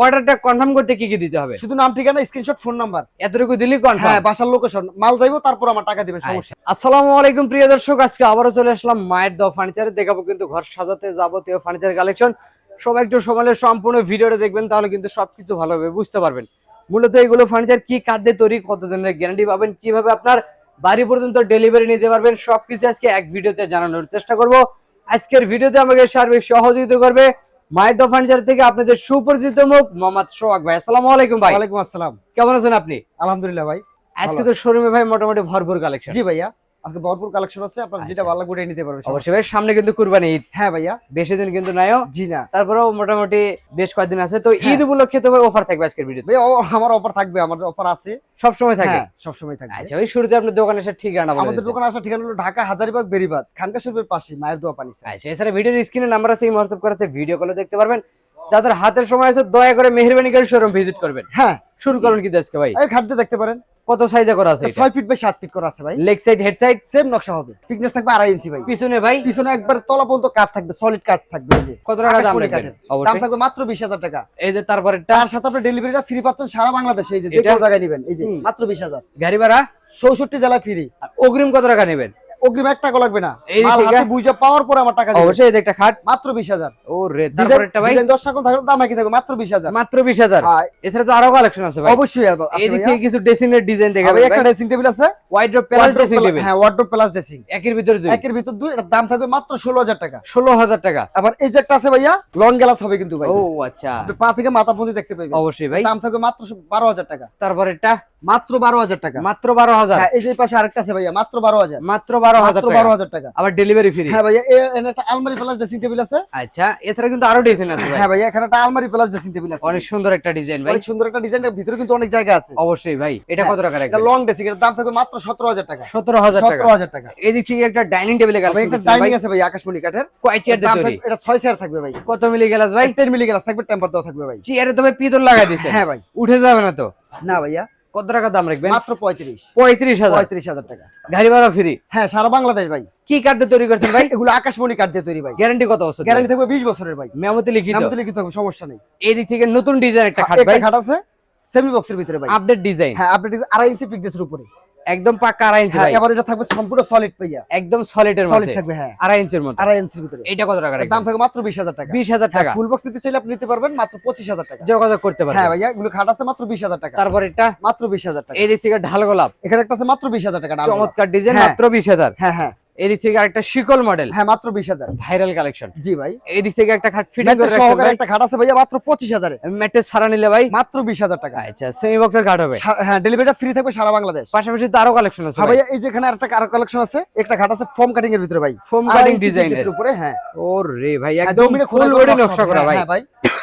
অর্ডারটা কনফার্ম করতে কি কি দিতে হবে? শুধু নাম, ঠিকানা, স্ক্রিনশট, ফোন নাম্বার এতটুকু দিলেই কনফার্ম? হ্যাঁ, বাসার লোকেশন, মাল যাইবো, তারপর আমার টাকা দিবেন, সমস্যা। আসসালামু আলাইকুম প্রিয় দর্শক, আজকে আবারও চলে আসলাম মায়ের দোয়া ফার্নিচারে। দেখাবো কিন্তু ঘর সাজাতে যাবতীয় ফার্নিচার কালেকশন। সবাই একটু সমালের সম্পূর্ণ ভিডিওটা দেখবেন, তাহলে কিন্তু সবকিছু ভালোভাবে বুঝতে পারবেন। মূলত এইগুলো ফার্নিচার কি কাঠ দিয়ে তৈরি, কতদিনের গ্যারান্টি পাবেন, কিভাবে আপনার বাড়ি পর্যন্ত ডেলিভারি নিতে পারবেন, সবকিছু আজকে এক ভিডিওতে জানানোর চেষ্টা করব। আজকের ভিডিওতে আমাকে সার্বিক সহযোগিতা করবে মায়ের দোয়া ফার্নিচার থেকে আপনাদের সুপরিচিত মুখ মোহাম্মদ সোহাগ ভাই। আসসালামু আলাইকুম ভাই। ওয়ালাইকুম আসসালাম। কেমন আছেন আপনি? আলহামদুলিল্লাহ ভাই। আজকে তো শোরুমে ভাই মোটামুটি ভরপুর কালেকশন। জি ভাইয়া, আজকে ভরপুর কালেকশন আছে, আপনারা যেটা ভালো লাগে নিতে পারবেন। অবশ্যই ভাই, সামনে কিন্তু কুরবানি ঈদ। হ্যাঁ ভাইয়া, বেশি দিন কিন্তু নাইও। জি না, তারপরেও মোটামুটি বেশ কয়েকদিন আছে, তো ঈদ উপলক্ষে তো ভাই অফার থাকবে আজকের ভিডিওতে। ভাইয়া আমার অফার থাকবে, আমার অফার আছে, সব সময় থাকে? হ্যাঁ, সব সময় থাকবে। আচ্ছা ভাই, শুরুতে আপনার দোকানের সাথে ঠিকানা বলে আমাদের দোকান আসার ঠিকানা হলো ঢাকা হাজারীবাগ বেরিবাদ খানকা শরীফের পাশে মায়ের দোয়া পানিছে। আচ্ছা, এছাড়া ভিডিওর স্ক্রিনে নাম্বার আছে, এই হোয়াটসঅ্যাপ করাতে ভিডিও কলে দেখতে পারবেন। যাদের হাতের সময় আছে দয়া করে মেহেরবানি করে শোরুম ভিজিট করবেন। হ্যাঁ, শুরু করুন কি আজকে ভাই? এই খাটতে দেখতে পারেন, কত সাইজে করা আছে? 6 ফিট বাই 7 ফিট করা আছে ভাই। Leg side head side same নকশা হবে, থিকনেস থাকবে 2.5 ইঞ্চি ভাই। পিছনে ভাই পিছনে একবার তলা পর্যন্ত কাঠ থাকবে, সলিড কাঠ থাকবে। এই যে কত টাকা দাম আকাশমণি রাখবেন? কাঠের দাম অবশ্যই থাকবে মাত্র 20,000 টাকা। এই যে তারপরে তার সাথে আপনি ডেলিভারিটা ফ্রি পাচ্ছেন সারা বাংলাদেশে। এই যে যে এটা- কোনো জায়গায় নেবেন, এই যে মাত্র 20,000। গাড়ি ভাড়া 64 জেলায় ফ্রি। আর অগ্রিম কত টাকা নেবেন? অগ্রিম 1 টাকা লাগবে না, এই মাল ঠিক হাতে আছে। বুঝে পাওয়ার পরে আমার টাকা দিবেন। অবশ্যই এই যে একটা খাট মাত্র 20,000। ও রে, তারপরেরটা ভাই ডিজাইন 10 টাকা থাকবে, দাম একই থাকবে, মাত্র 20,000। মাত্র 20,000। হ্যাঁ, এছাড়া তো আরো কালেকশন আছে ভাই। অবশ্যই আছে এই দিক ভাইয়া। থেকে কিছু ড্রেসিং এর ডিজাইন দেখাবেন ভাই, ভাই। একটা ড্রেসিং টেবিল আছে, ওয়াইড্রপ প্লাস ড্রেসিং টেবিল। হ্যাঁ, ওয়ার্ডরোব প্লাস ড্রেসিং একের ভিতরে দুই, একের ভিতর দুই। এটার দাম থাকবে মাত্র 16,000 টাকা। 16,000 টাকা। আবার এই যে একটা আছে ভাইয়া, লং গ্লাস হবে কিন্তু ভাই। ও আচ্ছা, আপনি পা থেকে মাথা পর্যন্ত দেখতে পাবেন। অবশ্যই ভাই। দাম থাকবে মাত্র 12,000 টাকা। তারপরেরটা মাত্র 12,000 টাকা। মাত্র 12,000। হ্যাঁ, এই যে পাশে আরেকটা আছে ভাইয়া, মাত্র 12,000। মাত্র 12,000 মাত্র টাকা। 12,000 টাকা। আবার ডেলিভারি ফ্রি। হ্যাঁ ভাইয়া, এখানে একটা আলমারি প্লাস ড্রেসিং টেবিল আছে। আচ্ছা, এছাড়া কিন্তু আরো ডিজাইন আছে ভাই। হ্যাঁ ভাইয়া, এখানে একটা আলমারি প্লাস ড্রেসিং টেবিল আছে। অনেক সুন্দর একটা ডিজাইন ভাই। অনেক সুন্দর একটা ডিজাইন, এর ভিতরে কিন্তু অনেক জায়গা আছে। অবশ্যই ভাই। এটা কত টাকা এটা রাখবেন? লং ড্রেসিং, এর দাম থাকবে মাত্র 17,000 টাকা। 17,000 টাকা। 17,000 টাকা। এদিক থেকে একটা ডাইনিং টেবিলের ভাই, কালেকশন একটা আছে ভাই। ডাইনিং আছে ভাই, আকাশমণি কাঠের। কয় চেয়ার দাম তৈরি? থাকবে, এটা 6 চেয়ার থাকবে ভাই। কত মিলি গ্লাস ভাই? 10 মিলি গ্লাস থাকবে, টেম্পার দেওয়া থাকবে ভাই। চেয়ারে তো ভাই পিতল লাগাই দিয়েছে। হ্যাঁ ভাই। উঠে যাবে না তো? না ভাইয়া, কত টাকা দাম রাখবেন? মাত্র 35,000। 35,000। টাকা। গাড়ি ভাড়া ফ্রি। হ্যাঁ, সারা বাংলাদেশ ভাই। কি কাঠ দিয়ে তৈরি করছেন ভাই? এগুলো আকাশমণি কাঠ দিয়ে তৈরি ভাই। গ্যারান্টি কত বছর? গ্যারান্টি থাকবে 20 বছরের ভাই। মেমোতে লিখিত। নামতে লিখিত থাকবে, সমস্যা নেই। এই দিক থেকে নতুন ডিজাইন একটা খাট একটা ভাই। খাট আছে সেমি বক্সের ভিতরে ভাই। Update design. হ্যাঁ, আপডেট 2.5 ইঞ্চি ফিটনেসের উপরে। একদম পাকা 2.5 ইঞ্চি হ্যাঁ, ভাই। এবার এটা থাকবে সম্পূর্ণ সলিড ভাইয়া। একদম সলিডের সলিড মধ্যে থাকবে, হ্যাঁ, 2.5 ইঞ্চির মধ্যে। 2.5 ইঞ্চির ভিতরে। এটা কত টাকা এর রাখবেন? দাম থাকবে মাত্র 20,000 টাকা। 20,000 টাকা। ফুল বক্স নিতে চাইলে আপনি নিতে পারবেন মাত্র 25,000 টাকা। যোগাযোগ করতে হ্যাঁ পারবেন। ভাইয়া, এগুলো খাট আছে মাত্র 20,000 টাকা। তারপর এটা মাত্র 20,000 টাকা। এই দিক থেকে ঢাল গোলাপ। এখানে একটা আছে মাত্র 20,000 টাকা। চমৎকার ডিজাইন, হ্যাঁ। মাত্র 20,000। হ্যাঁ হ্যাঁ এই দিক থেকে আরেকটা শিকল মডেল, হ্যাঁ, মাত্র 20,000। Viral collection. জি ভাই। এই দিক থেকে একটা খাট ফিটিং করে ম্যাট্রেস রাখবেন সহকারে ভাই। একটা খাট আছে ভাইয়া, মাত্র 25,000 এ। ম্যাট্রেস ছাড়া নিলে ভাই মাত্র 20,000 টাকা। আচ্ছা, সেমি বক্সের খাট হবে। হ্যাঁ, ডেলিভারিটা ফ্রি থাকবে সারা বাংলাদেশ। পাশাপাশি তো আরো কালেকশন আছে হ্যাঁ ভাই। ভাইয়া, এই যে এখানে আরেকটা কালেকশন আছে, একটা খাট আছে ফোম কাটিং এর ভিতরে ভাই। ফোম 2.5 কাটিং ইঞ্চি ডিজাইনের thickness এর উপরে। হ্যাঁ, ওরে ভাই, হ্যাঁ, একদম দমিনে ফুল খোদাই বডি করা নকশা করা ভাই। হ্যাঁ ভাই,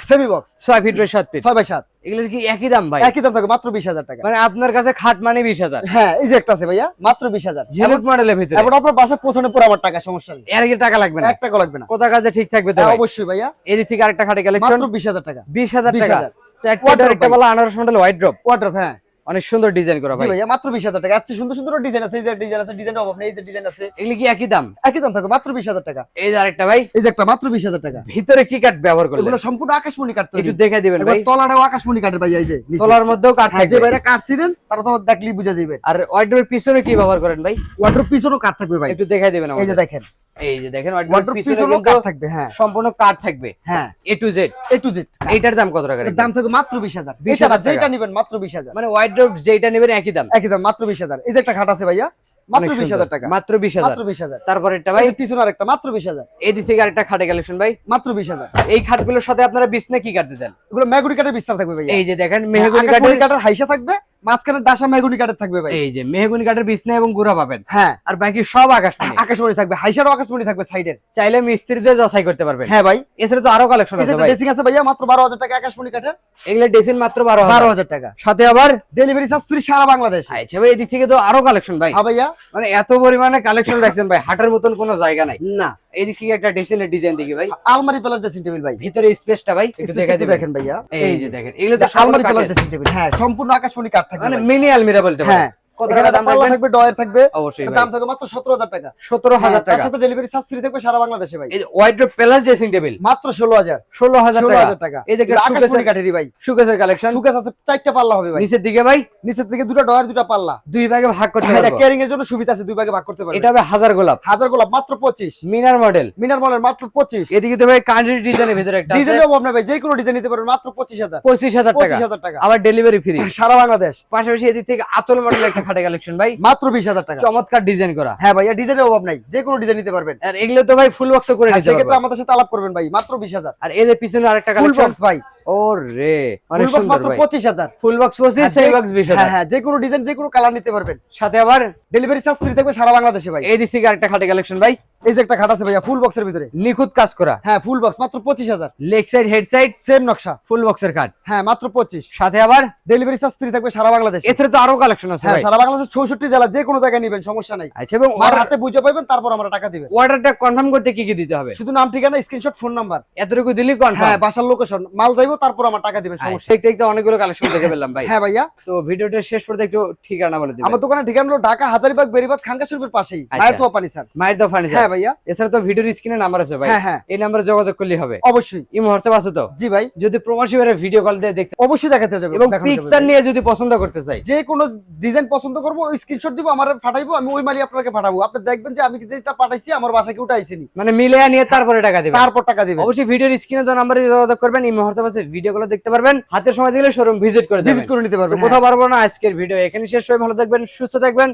semi box 6 feet by 7 feet. 6x7। এগুলোর কি একই দাম ভাই? একই দাম থাকবে, মাত্র 20,000 টাকা। মানে আপনার কাছে খাট মানে 20,000। হ্যাঁ, এই যে একটা আছে ভাইয়া, মাত্র 20,000। ঝিনুক মডেলের ভিতরে। এবার আপনার বাসায় পৌঁছানো পরে আমার টাকা, সমস্যা নেই। এর কি টাকা লাগবে না? 1 টাকা লাগবে না। কোথা কাজে ঠিক থাকবে তো হ্যাঁ, ভাই? অবশ্যই ভাইয়া। এদিক থেকে আরেকটা খাটে কালেকশন, মাত্র 20,000 টাকা। 20,000 টাকা। 20,000 চারটা একটা ভাই। বলা আনারস মডেল ওয়াইড্রপ, ওয়াটার, হ্যাঁ। অনেক সুন্দর ডিজাইন করা জি ভাই। ভাইয়া, মাত্র 20,000 টাকা। এত সুন্দর সুন্দর ডিজাইন আছে, এই যে ডিজাইন আছে, ডিজাইনের অভাব নেই, এই যে ডিজাইন আছে। এগুলি কি একই দাম? একই দাম থাকবে, মাত্র 20,000 টাকা। এই যে আরেকটা ভাই, এই যে একটা মাত্র 20,000 টাকা। ভিতরে কি কাঠ ব্যবহার করলেন? এগুলো সম্পূর্ণ আকাশমণি কাঠ তৈরি। একটু দেখে দিবেন এবার ভাই। তলাটাও আকাশমণি কাঠের ভাইয়া, এই যে নিচে। তলার মধ্যেও কাঠ হ্যাঁ, যে থাকবে। ভাইরা কাটছিলেন তারা তো দেখলেই বুঝা যাবে। আর ওয়াইড্রপের পিছনে কি ব্যবহার করেন ভাই? ওয়াটার পিছনেও কাঠ থাকবে ভাই। একটু দেখে দিবেন এই যে আমাদের। দেখেন, এই যে দেখেন, ওয়াটার ওয়াইড্রপের পিছনে পিছনেও কিন্তু কাঠ থাকবে। হ্যাঁ সম্পূর্ণ কাঠ থাকবে। হ্যাঁ, A to Z। A to Z। এইটার দাম কত টাকা এর রাখবেন? দাম থাকবে মাত্র 20,000। 20,000 যেটা টাকা। নেবেন মাত্র 20,000। মানে ওয়াইড্রপ যেটা নেবেন একই দাম। একই দাম, মাত্র 20,000। এই যে একটা খাট আছে ভাইয়া, মাত্র অনেক সুন্দর। 20,000 টাকা। মাত্র 20,000। মাত্র 20,000। তারপর এটা ভাই ভাই, পিছনে আরেকটা, মাত্র 20,000। এই দিক থেকে আরেকটা খাটে কালেকশন ভাই, মাত্র 20,000। এই খাটগুলোর সাথে আপনারা বিছনা কি কাটতে দেন? এগুলো মেহগনি কাঠের বিস্তার থাকবে ভাইয়া। এই যে দেখেন মেহগনি আকাশমণি কাঠের, কাঠের হাইসা থাকবে, মাঝখানে ডাসা মেহগনি কাঠের থাকবে ভাই। এই যে মেহগনি কাঠের বিছনা এবং গুড়া পাবেন। হ্যাঁ, আর বাকি সব আকাশমণি। আকাশমণি থাকবে, হাইসারও আকাশমণি থাকবে সাইডের। চাইলে মিস্ত্রিদের যাচাই করতে পারবেন। হ্যাঁ ভাই, এছাড়া তো আরো কালেকশন এই যে আছে একটা ভাই। ড্রেসিং আছে ভাইয়া, মাত্র 12,000 টাকা আকাশমণি কাঠের। এগুলা ডেসিন মাত্র 12,000। 12,000 টাকা। সাথে আবার ডেলিভারি চার্জ ফ্রি সারা বাংলাদেশ। আচ্ছা ভাই, এদিক থেকে তো আরো কালেকশন ভাই। হ্যাঁ ভাইয়া। মানে এত পরিমাণে কালেকশন রাখছেন ভাই, হাটার মতন কোনো জায়গা নাই। না, এদিক থেকে একটা ডেসিনের ডিজাইন দেখি ভাই, আলমারি প্লাস ড্রেসিং টেবিল ভাই। ভিতরে স্পেসটা ভাই একটু Space দেখা টা দিবেন। দেখেন ভাইয়া, এই যে দেখেন, এগুলো তো আলমারি সম্পূর্ণ প্লাস কাঠের। Dressing table. হ্যাঁ, সম্পূর্ণ আকাশমণি কাঠ থাকবে মানে ভাই। মিনি আলমিরা বলতে পারেন। হ্যাঁ, কত এখানে টাকা একটা দাম পাল্লা রাখবেন? থাকবে, ডয়ার থাকবে। অবশ্যই এটার ভাই। দাম থাকবে মাত্র 17,000 টাকা। 17,000 তার টাকা। সাথে ডেলিভারি চার্জ ফ্রি থাকবে সারা বাংলাদেশে ভাই। এই ওয়াইড্রোব প্লাস ড্রেসিং টেবিল মাত্র 16,000 16,000 টাকা। এই যে একটা আকাশমণি কাঠেরই ভাই। সুকেসের কালেকশন। সুকেস আছে 4টা পাল্লা হবে ভাই। নিচের দিকে ভাই নিচের থেকে 2টা ডয়ার 2টা পাল্লা। দুই ভাগে ভাগ করতে এটা পারবো। ক্যারিং এর জন্য সুবিধা আছে, দুই ভাগে ভাগ করতে পারবেন। এটা হবে হাজার গোলাপ। হাজার গোলাপ মাত্র 25। মিনার মডেল। মিনার মলের মাত্র 25। এদিকে তো ভাই কান্ট্রি ডিজাইনের ভিতরে একটা আছে ডিজাইনের অভাব নাই ভাই, যে কোনো ডিজাইন নিতে পারবেন মাত্র 25,000। 25,000 টাকা। 25,000 টাকা। আবার ডেলিভারি ফ্রি সারা বাংলাদেশ। পাশাপাশি এদিক থেকে আতল মডেল একটা খাটে কালেকশন ভাই, মাত্র 20,000 টাকা। চমৎকার ডিজাইন করা। হ্যাঁ ভাই, ডিজাইনের অভাব নাই, যে কোনো ডিজাইন নিতে পারবেন। আর এগুলো তো ভাই ফুল বক্স করে হ্যাঁ, নিতে সেক্ষেত্রে পারবো। আমাদের সাথে আলাপ করবেন ভাই, মাত্র 20,000। আর এর পিছনে আরেকটা ফুল কালেকশন বক্স ভাই, ওরে অনেক ফুল বক্স সুন্দর মাত্র ভাই। 25,000। ফুল বক্স 25 সেই বক্স 20,000। হ্যাঁ হ্যাঁ, যে কোনো ডিজাইন যে কোনো কালার নিতে পারবেন। সাথে আবার ডেলিভারি চার্জ ফ্রি থাকবে সারা বাংলাদেশে ভাই। এই দিক থেকে আরেকটা খাটে কালেকশন ভাই, এই যে একটা খাট আছে ভাইয়া ফুল বক্সের ভিতরে। নিখুঁত কাজ করা। হ্যাঁ, ফুল বক্স মাত্র 25,000। Leg side head side same নকশা, ফুল বক্সের খাট। হ্যাঁ মাত্র 25। সাথে আবার ডেলিভারি চার্জ ফ্রি থাকবে সারা বাংলাদেশে। এছাড়া তো আরো কালেকশন আছে হ্যাঁ, ভাই। সারা বাংলাদেশের 64 জেলা যে কোনো জায়গায় নেবেন, সমস্যা নাই। আচ্ছা, এবং আমার হাতে বুঝে পাবেন, তারপর আমরা টাকা দিবেন। অর্ডারটা কনফার্ম করতে কি কি দিতে হবে? শুধু নাম, ঠিকানা, স্ক্রিনশট, ফোন নাম্বার, এতটুকু দিলেই হ্যাঁ কনফার্ম। বাসার লোকেশন, মাল যাইবো, তারপর আমার টাকা দিবেন, সমস্যা। দেখতে দেখতে অনেকগুলো কালেকশন দেখে ফেললাম ভাই। হ্যাঁ ভাইয়া, তো ভিডিওটা শেষ পর্যন্ত একটু ঠিকানা বলে দিবেন। আমার দোকানের ঠিকানা হলো ঢাকা হাজারীবাগ বেরিবাদ খানকা শরীফের পাশেই, আচ্ছা। মায়ের দোয়া পানি স্যার। মায়ের দা ফার্নিচার। হ্যাঁ ভাইয়া, এছাড়া তো ভিডিওর স্ক্রিনে নাম্বার আছে ভাই, হ্যাঁ হ্যাঁ এই নাম্বারে যোগাযোগ করলেই হবে। অবশ্যই। ইমো হোয়াটসঅ্যাপ আছে তো? জি ভাই, যদি প্রবাসী ভাইরা ভিডিও কল দিয়ে দেখতে অবশ্যই দেখাতে যাবে এবং দেখানো যাবে পিকচার ভাই। নিয়ে যদি পছন্দ করতে চাই, যে কোনো ডিজাইন পছন্দ করবো, ওই স্ক্রিনশট দিব, আমার পাঠাইবো, আমি ওই মালি আপনাকে পাঠাবো। আপনি দেখবেন যে আমি যেটা পাঠাইছি আমার বাসায় কেউ উঠাইছিনি, মানে মিলে নিয়ে তারপরে টাকা দিবেন। তারপর টাকা দিবেন। অবশ্যই ভিডিওর স্ক্রিনে দেওয়া নাম্বারে যোগাযোগ করবেন। ইমো হোয়াটসঅ্যাপ আছে, ভিডিও কল দেখতে পারবেন। হাতের সময় দিলে শোরুম ভিজিট করে ভিজিট যাবেন। করে নিতে পারবেন। কোথাও পারবো না। আজকের ভিডিও এখানে শেষ। সবাই ভালো থাকবেন, সুস্থ থাকবেন,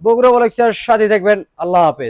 বগুড়া ব্লগসের সাথে থাকবেন। আল্লাহ হাফেজ।